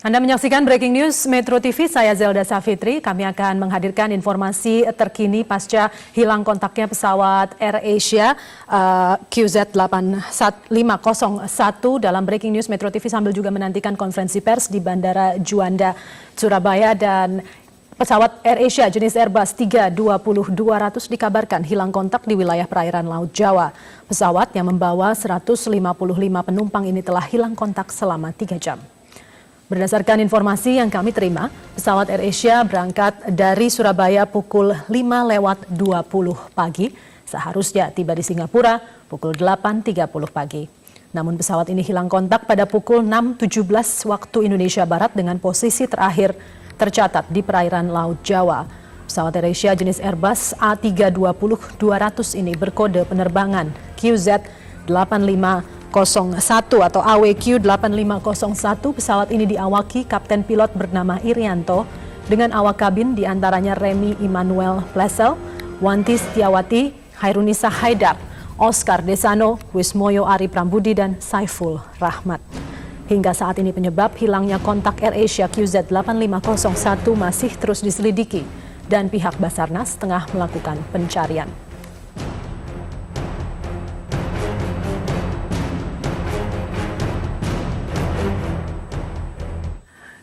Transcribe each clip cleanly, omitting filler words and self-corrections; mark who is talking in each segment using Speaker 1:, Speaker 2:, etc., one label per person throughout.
Speaker 1: Anda menyaksikan Breaking News Metro TV, saya Zelda Safitri. Kami akan menghadirkan informasi terkini pasca hilang kontaknya pesawat AirAsia QZ8501 dalam Breaking News Metro TV, sambil juga menantikan konferensi pers di Bandara Juanda, Surabaya. Dan pesawat AirAsia jenis Airbus 320-200 dikabarkan hilang kontak di wilayah perairan Laut Jawa. Pesawat yang membawa 155 penumpang ini telah hilang kontak selama 3 jam. Berdasarkan informasi yang kami terima, pesawat AirAsia berangkat dari Surabaya pukul 5:20 pagi, seharusnya tiba di Singapura pukul 8:30 pagi. Namun pesawat ini hilang kontak pada pukul 6:17 waktu Indonesia Barat dengan posisi terakhir tercatat di perairan Laut Jawa. Pesawat AirAsia jenis Airbus A320-200 ini berkode penerbangan QZ8501 atau AWQ 8501. Pesawat ini diawaki Kapten Pilot bernama Irianto dengan awak kabin diantaranya Remy Immanuel Plessel, Wanti Setiawati, Hairunisa Haidar, Oscar Desano, Wismoyo Ari Prambudi, dan Saiful Rahmat. Hingga saat ini penyebab hilangnya kontak AirAsia QZ8501 masih terus diselidiki dan pihak Basarnas tengah melakukan pencarian.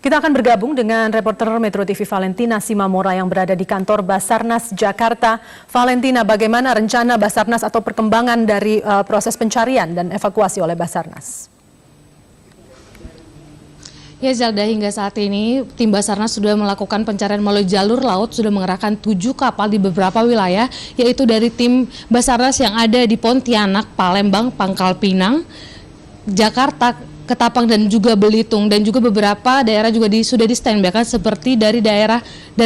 Speaker 1: Kita akan bergabung dengan reporter Metro TV Valentina Simamora yang berada di kantor Basarnas Jakarta. Valentina, bagaimana rencana Basarnas atau perkembangan dari proses pencarian dan evakuasi oleh Basarnas?
Speaker 2: Ya Zelda, hingga saat ini tim Basarnas sudah melakukan pencarian melalui jalur laut, sudah mengerahkan 7 kapal di beberapa wilayah, yaitu dari tim Basarnas yang ada di Pontianak, Palembang, Pangkal Pinang, Jakarta, Ketapang, dan juga Belitung, dan juga beberapa daerah juga sudah di standby-kan, seperti dari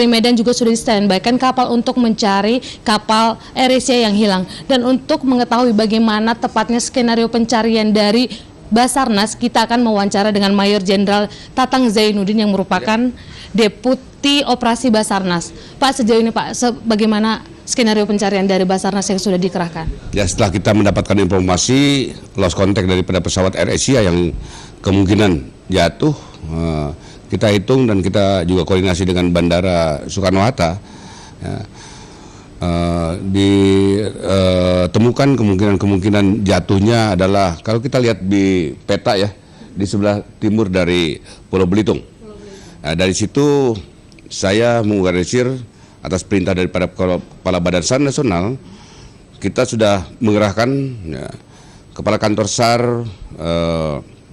Speaker 2: Medan juga sudah di standby-kan kapal untuk mencari kapal AirAsia yang hilang. Dan untuk mengetahui bagaimana tepatnya skenario pencarian dari Basarnas, kita akan mewawancara dengan Mayor Jenderal Tatang Zainuddin yang merupakan Deputi Operasi Basarnas. Pak, sejauh ini Pak, bagaimana skenario pencarian dari Basarnas yang sudah dikerahkan?
Speaker 3: Ya, setelah kita mendapatkan informasi lost contact daripada pesawat AirAsia yang kemungkinan jatuh, kita hitung dan kita juga koordinasi dengan Bandara Soekarno-Hatta, ya, ditemukan kemungkinan jatuhnya adalah, kalau kita lihat di peta ya, di sebelah timur dari Pulau Belitung. Nah, dari situ saya mengorganisir atas perintah daripada Kepala Badan SAR Nasional, kita sudah mengerahkan ya, Kepala Kantor SAR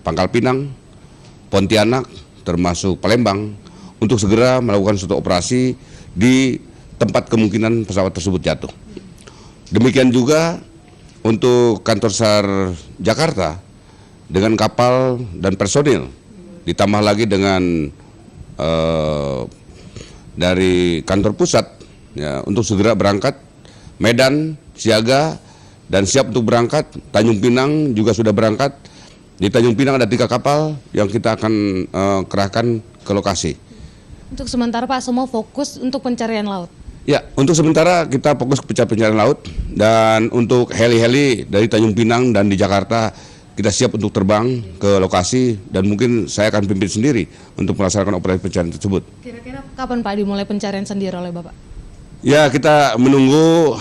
Speaker 3: Pangkal Pinang, Pontianak, termasuk Palembang, untuk segera melakukan suatu operasi di tempat kemungkinan pesawat tersebut jatuh. Demikian juga untuk Kantor SAR Jakarta dengan kapal dan personil, ditambah lagi dengan dari kantor pusat ya, untuk segera berangkat. Medan siaga dan siap untuk berangkat. Tanjung Pinang juga sudah berangkat. Di Tanjung Pinang ada 3 kapal yang kita akan kerahkan ke lokasi.
Speaker 2: Untuk sementara Pak, semua fokus untuk pencarian laut?
Speaker 3: Ya, untuk sementara kita fokus ke pencarian laut, dan untuk heli-heli dari Tanjung Pinang dan di Jakarta kita siap untuk terbang ke lokasi, dan mungkin saya akan pimpin sendiri untuk melaksanakan operasi pencarian tersebut.
Speaker 2: Kira-kira kapan Pak dimulai pencarian sendiri oleh Bapak?
Speaker 3: Ya, kita menunggu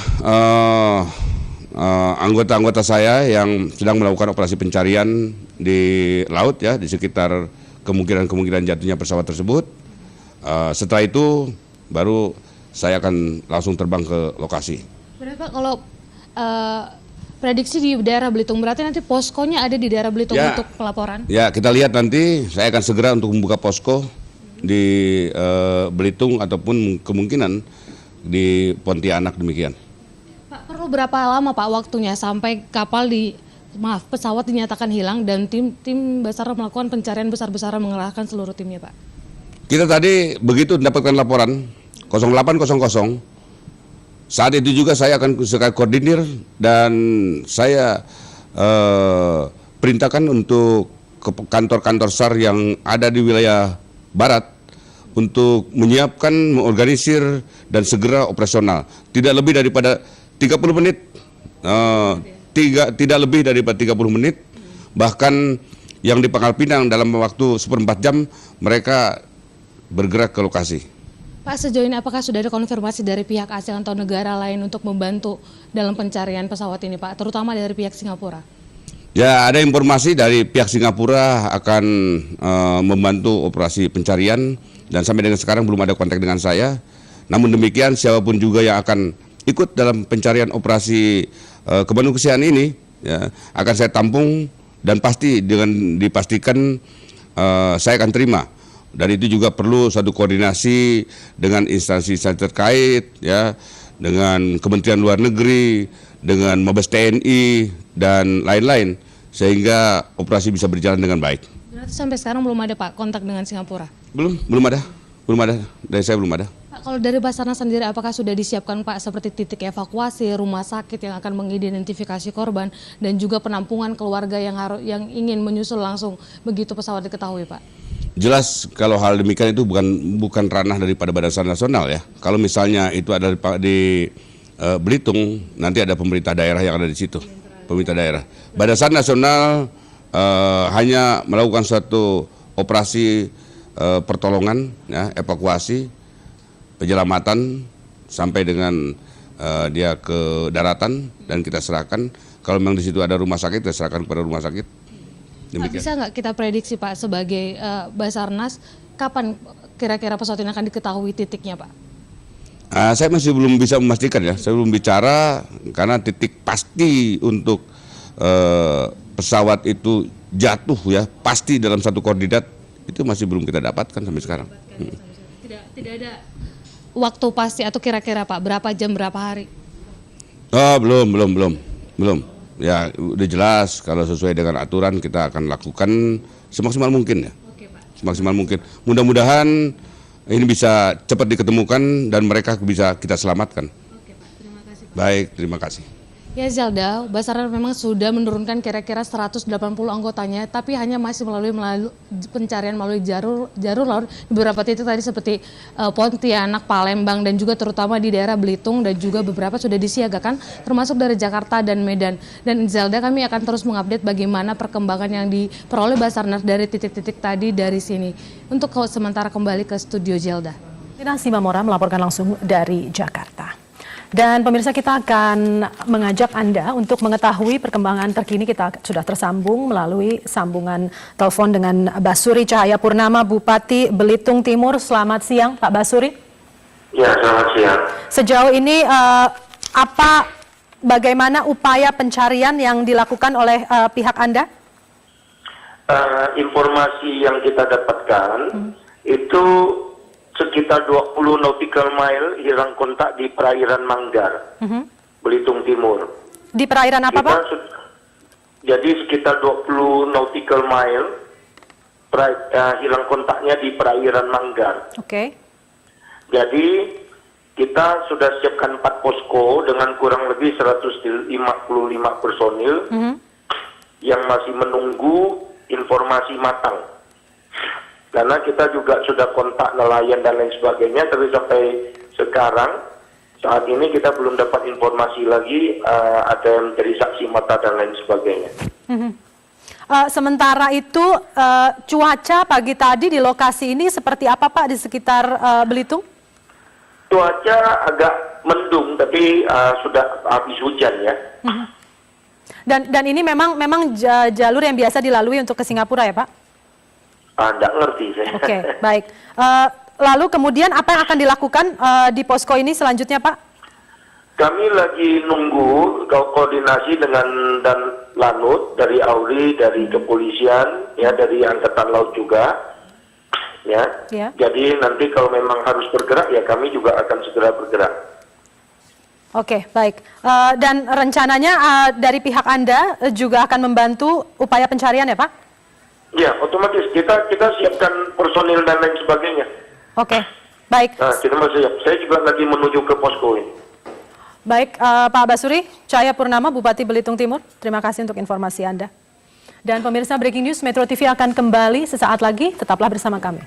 Speaker 3: anggota-anggota saya yang sedang melakukan operasi pencarian di laut ya, di sekitar kemungkinan jatuhnya pesawat tersebut. Setelah itu baru saya akan langsung terbang ke lokasi.
Speaker 2: Berapa kalau prediksi di daerah Belitung, berarti nanti poskonya ada di daerah Belitung ya, untuk pelaporan? Ya, kita lihat nanti, saya akan segera untuk membuka posko di Belitung ataupun kemungkinan di Pontianak, demikian. Pak, perlu berapa lama Pak waktunya sampai pesawat dinyatakan hilang dan tim Basarnas melakukan pencarian besar-besaran mengerahkan seluruh timnya Pak?
Speaker 3: Kita tadi begitu mendapatkan laporan 0800, saat itu juga saya akan koordinir dan saya perintahkan untuk ke kantor-kantor SAR yang ada di wilayah barat untuk menyiapkan, mengorganisir dan segera operasional. Tidak lebih daripada 30 menit, tidak lebih daripada 30 menit. Bahkan Yang di Pangkal Pinang dalam waktu 1/4 jam mereka bergerak ke lokasi.
Speaker 2: Pak, sejauh ini apakah sudah ada konfirmasi dari pihak ASEAN atau negara lain untuk membantu dalam pencarian pesawat ini, Pak, terutama dari pihak Singapura?
Speaker 3: Ya, ada informasi dari pihak Singapura akan membantu operasi pencarian dan sampai dengan sekarang belum ada kontak dengan saya. Namun demikian siapapun juga yang akan ikut dalam pencarian operasi kemanusiaan ini ya, akan saya tampung dan pasti dengan dipastikan saya akan terima. Dan itu juga perlu satu koordinasi dengan instansi-instansi terkait ya, dengan Kementerian Luar Negeri, dengan Mabes TNI dan lain-lain sehingga operasi bisa berjalan dengan baik.
Speaker 2: Berarti sampai sekarang belum ada, Pak, kontak dengan Singapura?
Speaker 3: Belum ada. Dari saya belum ada.
Speaker 2: Pak, kalau dari Basarnas sendiri apakah sudah disiapkan, Pak, seperti titik evakuasi, rumah sakit yang akan mengidentifikasi korban dan juga penampungan keluarga yang ingin menyusul langsung begitu pesawat diketahui, Pak?
Speaker 3: Jelas kalau hal demikian itu bukan ranah daripada Badan Sar Nasional ya. Kalau misalnya itu ada di Belitung, nanti ada pemerintah daerah yang ada di situ. Pemerintah daerah. Badan Sar Nasional hanya melakukan suatu operasi pertolongan, ya, evakuasi, penyelamatan sampai dengan dia ke daratan dan kita serahkan. Kalau memang di situ ada rumah sakit, kita serahkan kepada rumah sakit.
Speaker 2: Pak, bisa nggak kita prediksi, Pak, sebagai Basarnas, kapan kira-kira pesawat ini akan diketahui titiknya, Pak?
Speaker 3: Saya masih belum bisa memastikan ya, saya belum bicara karena titik pasti untuk pesawat itu jatuh ya, pasti dalam satu koordinat itu masih belum kita dapatkan sampai sekarang.
Speaker 2: Tidak ada waktu pasti atau kira-kira, Pak, berapa jam, berapa hari?
Speaker 3: Oh, belum. Ya udah jelas kalau sesuai dengan aturan kita akan lakukan semaksimal mungkin ya.
Speaker 2: Oke, Pak.
Speaker 3: Semaksimal mungkin. Mudah-mudahan ini bisa cepat diketemukan dan mereka bisa kita selamatkan.
Speaker 2: Oke, Pak. Terima kasih, Pak.
Speaker 3: Baik, terima kasih.
Speaker 2: Ya, Zelda, Basarnas memang sudah menurunkan kira-kira 180 anggotanya, tapi hanya masih melalui pencarian melalui jalur laut di beberapa titik tadi seperti Pontianak, Palembang, dan juga terutama di daerah Belitung, dan juga beberapa sudah disiagakan, termasuk dari Jakarta dan Medan. Dan Zelda, kami akan terus mengupdate bagaimana perkembangan yang diperoleh Basarnas dari titik-titik tadi dari sini. Untuk sementara kembali ke studio Zelda.
Speaker 1: Dinasti Mamora melaporkan langsung dari Jakarta. Dan pemirsa, kita akan mengajak Anda untuk mengetahui perkembangan terkini. Kita sudah tersambung melalui sambungan telepon dengan Basuri Cahaya Purnama, Bupati Belitung Timur. Selamat siang, Pak Basuri.
Speaker 4: Ya, selamat siang.
Speaker 1: Sejauh ini bagaimana upaya pencarian yang dilakukan oleh pihak Anda?
Speaker 4: Informasi yang kita dapatkan itu sekitar 20 nautical mile hilang kontak di perairan Manggar, Belitung Timur.
Speaker 1: Di perairan apa, Pak?
Speaker 4: Jadi sekitar 20 nautical mile hilang kontaknya di perairan Manggar.
Speaker 1: Oke.
Speaker 4: Jadi kita sudah siapkan 4 posko dengan kurang lebih 155 personil yang masih menunggu informasi matang. Karena kita juga sudah kontak nelayan dan lain sebagainya, tapi sampai sekarang, saat ini kita belum dapat informasi lagi ada yang menjadi saksi mata dan lain sebagainya.
Speaker 1: Sementara itu, cuaca pagi tadi di lokasi ini seperti apa, Pak, di sekitar Belitung?
Speaker 4: Cuaca agak mendung, tapi sudah habis hujan ya.
Speaker 1: Dan ini memang jalur yang biasa dilalui untuk ke Singapura ya, Pak?
Speaker 4: Nggak ngerti saya.
Speaker 1: Oke, baik. Lalu kemudian apa yang akan dilakukan di posko ini selanjutnya, Pak?
Speaker 4: Kami lagi nunggu koordinasi dengan dan Lanut dari Auri, dari kepolisian, ya, dari Angkatan Laut juga, ya. Jadi nanti kalau memang harus bergerak, ya kami juga akan segera bergerak.
Speaker 1: Oke, baik. Dan rencananya dari pihak Anda juga akan membantu upaya pencarian ya, Pak?
Speaker 4: Ya, otomatis kita siapkan personil dan lain sebagainya.
Speaker 1: Oke, baik.
Speaker 4: Nah, kita masih siap. Saya juga lagi menuju ke posko ini.
Speaker 1: Baik, Pak Basuri Cahaya Purnama, Bupati Belitung Timur, terima kasih untuk informasi Anda. Dan pemirsa, Breaking News Metro TV akan kembali sesaat lagi, tetaplah bersama kami.